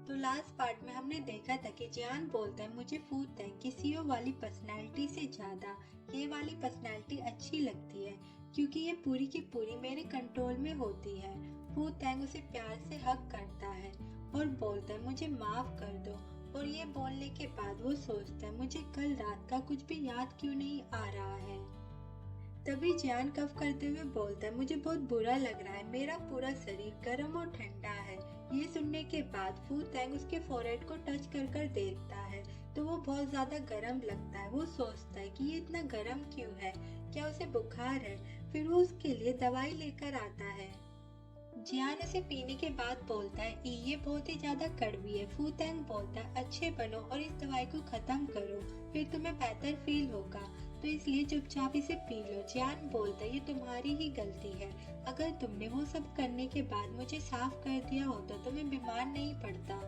तो last part में हमने देखा था कि जियान बोलता है मुझे फू तेंग की सीईओ वाली पर्सनैलिटी से ज्यादा ये वाली पर्सनैलिटी अच्छी लगती है क्योंकि ये पूरी की पूरी मेरे कंट्रोल में होती है। फू तेंग उसे प्यार से हक करता है और बोलता है मुझे माफ कर दो। और ये बोलने के बाद वो सोचता है मुझे कल रात का कुछ भी याद क्यों नहीं आ रहा है। तभी जियान कफ करते हुए बोलता है मुझे बहुत बुरा लग रहा है, मेरा पूरा शरीर गर्म और ठंडा है। ये सुनने के बाद फू तेंग उसके फोरहेड को टच कर कर देखता है तो वो बहुत ज्यादा गर्म लगता है। वो सोचता है कि ये इतना गर्म क्यों है, क्या उसे बुखार है। फिर वो उसके लिए दवाई लेकर आता है। जियान इसे पीने के बाद बोलता है ये बहुत ही ज्यादा कड़वी है। फू तेंग बोलता है अच्छे बनो और इस दवाई को खत्म करो, फिर तुम्हें बेहतर फील होगा, तो इसलिए चुपचाप इसे पी लो। जियान बोलता है ये तुम्हारी ही गलती है, अगर तुमने वो सब करने के बाद मुझे साफ कर दिया होता तो मैं बीमार नहीं पड़ता।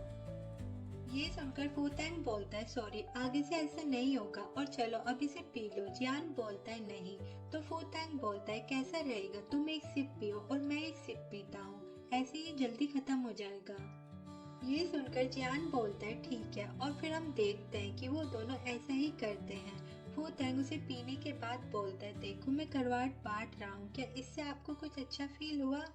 ये सुनकर फू तेंग बोलता है सॉरी, आगे से ऐसा नहीं होगा और चलो अब इसे पी लो। जियान बोलता है नहीं। तो फू तेंग बोलता है कैसा रहेगा, तुम एक सिप पियो और मैं एक सिप पीता हूँ, ऐसे ही जल्दी खत्म हो जाएगा। ये सुनकर जियान बोलता है ठीक है और फिर हम देखते हैं कि वो दोनों ऐसा ही करते हैं। फू तेंग उसे पीने के बाद बोलता है देखो मैं करवाट बांट रहा हूँ, क्या इससे आपको कुछ अच्छा फील हुआ।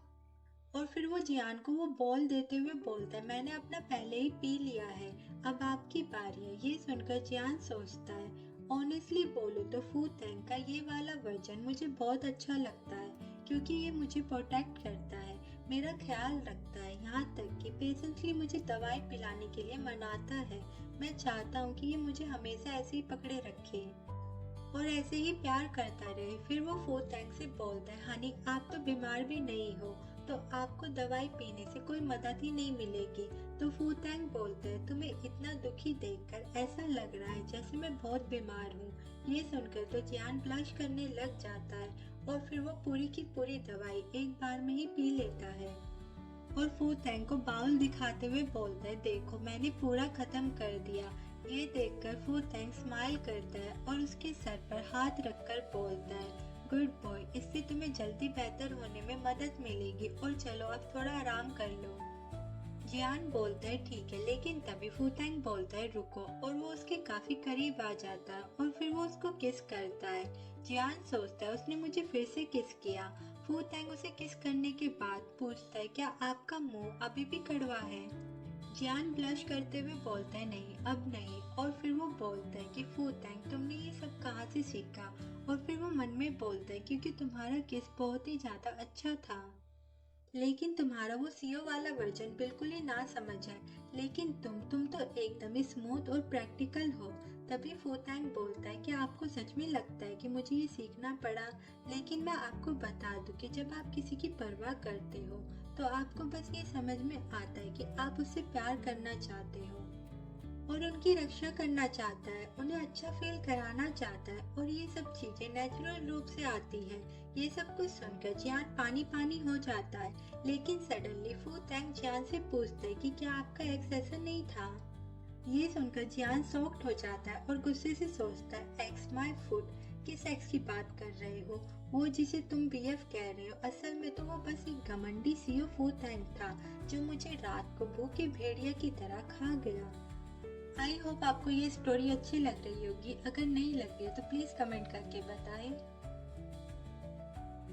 और फिर वो जियान को वो बॉल देते हुए बोलता है मैंने अपना पहले ही पी लिया है, अब आपकी बारी है। ये सुनकर जियान सोचता है ऑनेस्टली बोलो तो फू तेंग का ये वाला वर्जन मुझे बहुत अच्छा लगता है क्योंकि ये मुझे प्रोटेक्ट करता है, मेरा ख्याल रखता है, यहाँ तक कि पेशेंटली मुझे दवाई पिलाने के लिए मनाता है। मैं चाहता हूँ कि ये मुझे हमेशा ऐसे ही पकड़े रखे और ऐसे ही प्यार करता रहे। फिर वो फू तेंग से बोलता है हनी आप तो बीमार भी नहीं हो तो आपको दवाई पीने से कोई मदद ही नहीं मिलेगी। तो फू तेंग बोलता है तुम्हें इतना दुखी देखकर ऐसा लग रहा है जैसे मैं बहुत बीमार हूँ। ये सुनकर तो जियान ब्लश करने लग जाता है और फिर वो पूरी की पूरी दवाई एक बार में ही पी लेता है और फू तेंग को बाउल दिखाते हुए बोलता है देखो मैंने पूरा खत्म कर दिया। ये देखकर फू तेंग स्माइल करता है और उसके सर पर हाथ रखकर बोलता है गुड बॉय, इससे तुम्हें जल्दी बेहतर होने में मदद मिलेगी और चलो अब थोड़ा आराम कर लो। जियान बोलता है ठीक है, लेकिन तभी फू तेंग बोलता है रुको और वो उसके काफी करीब आ जाता है और फिर वो उसको किस करता है। जियान सोचता है उसने मुझे फिर से किस किया। फू तेंग उसे किस करने के बाद पूछता है क्या आपका मुंह अभी भी कड़वा है। जियान ब्लश करते हुए बोलता है नहीं अब नहीं। और फिर वो बोलता है कि फू तेंग तुमने ये सब कहाँ से सीखा। और फिर वो मन में बोलता है क्योंकि तुम्हारा किस बहुत ही ज्यादा अच्छा था, लेकिन तुम्हारा वो सीओ वाला वर्जन बिल्कुल ही ना समझ है। लेकिन तुम तो एकदम स्मूथ और प्रैक्टिकल हो। तभी फू तेंग बोलता है कि आपको सच में लगता है कि मुझे ये सीखना पड़ा, लेकिन मैं आपको बता दूं कि जब आप किसी की परवाह करते हो तो आपको बस ये समझ में आता है कि आप उससे प्यार करना चाहते हो और उनकी रक्षा करना चाहता है, उन्हें अच्छा फील कराना चाहता है और ये सब चीजें नेचुरल रूप से आती है। ये सब कुछ सुनकर जियान पानी पानी हो जाता है, लेकिन सडनली फू तेंग जियान से पूछता है कि क्या आपका एक्स ऐसा नहीं था। ये सुनकर जियान शॉक्ड हो जाता है और गुस्से से सोचता है एक्स माय फुट, किस एक्स की बात कर रहे हो, वो जिसे तुम बीएफ कह रहे हो, असल में तो वो बस एक घमंडी सीओ फू तेंग था जो मुझे रात को भूखे भेड़िया की तरह खा गया। आई होप आपको ये स्टोरी अच्छी लग रही होगी, अगर नहीं लग रही तो प्लीज कमेंट करके बताएं।